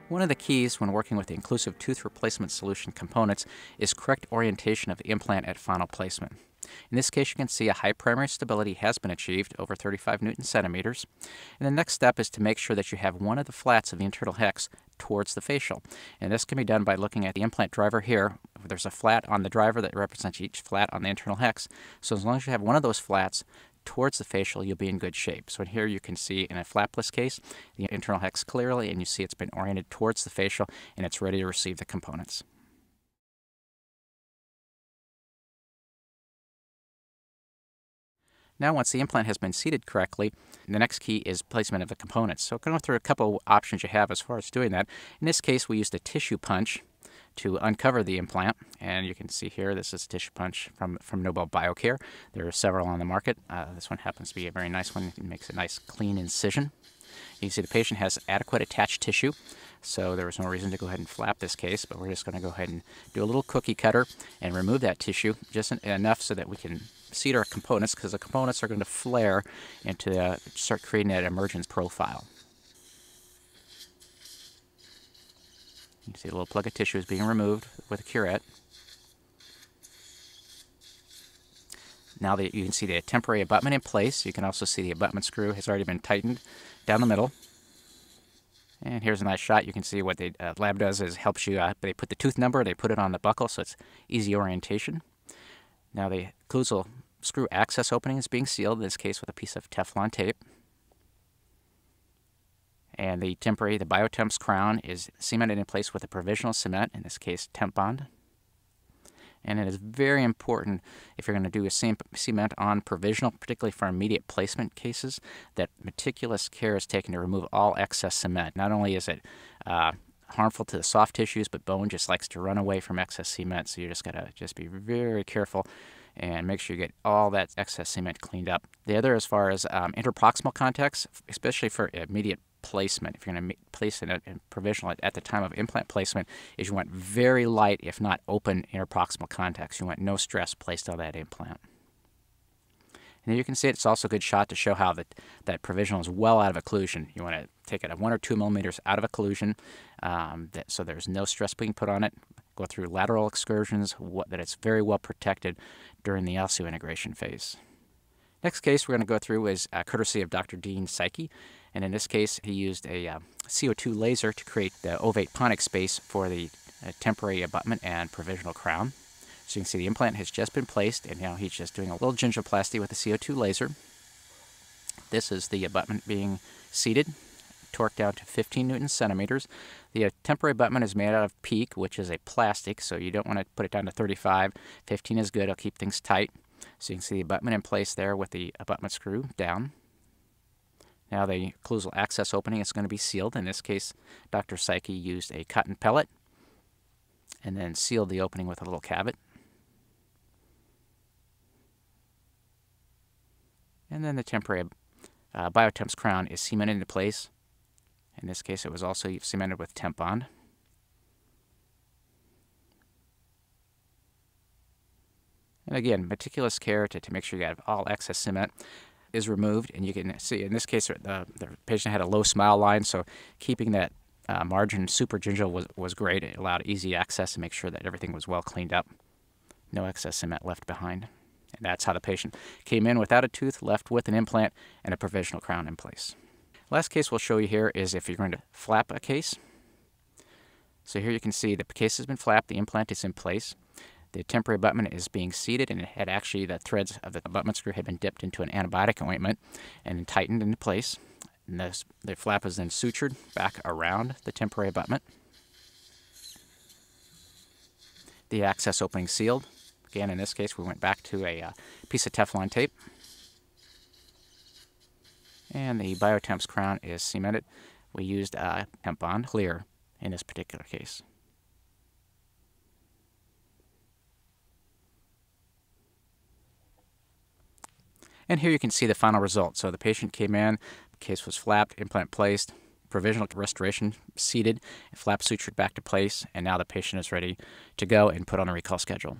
One of the keys when working with the inclusive tooth replacement solution components is correct orientation of the implant at final placement. In this case, you can see a high primary stability has been achieved, over 35 Newton centimeters. And the next step is to make sure that you have one of the flats of the internal hex towards the facial. And this can be done by looking at the implant driver here. There's a flat on the driver that represents each flat on the internal hex. So as long as you have one of those flats towards the facial, you'll be in good shape. So here you can see in a flapless case the internal hex clearly, and you see it's been oriented towards the facial and it's ready to receive the components. Now once the implant has been seated correctly, the next key is placement of the components. So going through a couple options you have as far as doing that. In this case, we used a tissue punch to uncover the implant, and you can see here this is a tissue punch from Nobel Biocare. There are several on the market. This one happens to be a very nice one. It makes a nice clean incision. You can see the patient has adequate attached tissue, so there was no reason to go ahead and flap this case, but we're just going to go ahead and do a little cookie cutter and remove that tissue just enough so that we can seat our components, because the components are going to flare and to start creating that emergence profile. You can see a little plug of tissue is being removed with a curette. Now that you can see the temporary abutment in place, you can also see the abutment screw has already been tightened down the middle. And here's a nice shot. You can see what the lab does is helps you, they put the tooth number, they put it on the buckle, so it's easy orientation. Now the occlusal screw access opening is being sealed, in this case with a piece of Teflon tape. And the Biotemp's crown is cemented in place with a provisional cement, in this case temp bond. And it is very important, if you're going to do a cement on provisional, particularly for immediate placement cases, that meticulous care is taken to remove all excess cement. Not only is it harmful to the soft tissues, but bone just likes to run away from excess cement, so you just got to be very careful and make sure you get all that excess cement cleaned up. The other, as far as interproximal contacts, especially for immediate placement, if you're going to place it in provisional at the time of implant placement, is you want very light, if not open, interproximal contacts. You want no stress placed on that implant. And then you can see it's also a good shot to show how that provisional is well out of occlusion. You want to take it at 1 or 2 millimeters out of occlusion, so there's no stress being put on it. Go through lateral excursions, that it's very well protected during the osseointegration phase. Next case we're going to go through is courtesy of Dr. Dean Psyche, and in this case he used a CO2 laser to create the ovate ponic space for the temporary abutment and provisional crown. So you can see the implant has just been placed, and now he's just doing a little gingivoplasty with the CO2 laser. This is the abutment being seated, torqued down to 15 Newton centimeters. The temporary abutment is made out of PEEK, which is a plastic, so you don't want to put it down to 35. 15 is good, it'll keep things tight. So you can see the abutment in place there with the abutment screw down. Now the occlusal access opening is going to be sealed. In this case, Dr. Psyche used a cotton pellet and then sealed the opening with a little cavit. And then the temporary Biotemp's crown is cemented into place. In this case, it was also cemented with temp bond. And again, meticulous care to make sure you have all excess cement is removed. And you can see in this case, the patient had a low smile line, so keeping that margin super gingival was great. It allowed easy access to make sure that everything was well cleaned up. No excess cement left behind. And that's how the patient came in without a tooth, left with an implant and a provisional crown in place. Last case we'll show you here is if you're going to flap a case. So here you can see the case has been flapped, the implant is in place. The temporary abutment is being seated, and it had actually, the threads of the abutment screw had been dipped into an antibiotic ointment and tightened into place. And the flap is then sutured back around the temporary abutment. The access opening sealed. Again, in this case, we went back to a piece of Teflon tape. And the Biotemp's crown is cemented. We used temp bond clear in this particular case. And here you can see the final result. So the patient came in, the case was flapped, implant placed, provisional restoration seated, flap sutured back to place, and now the patient is ready to go and put on a recall schedule.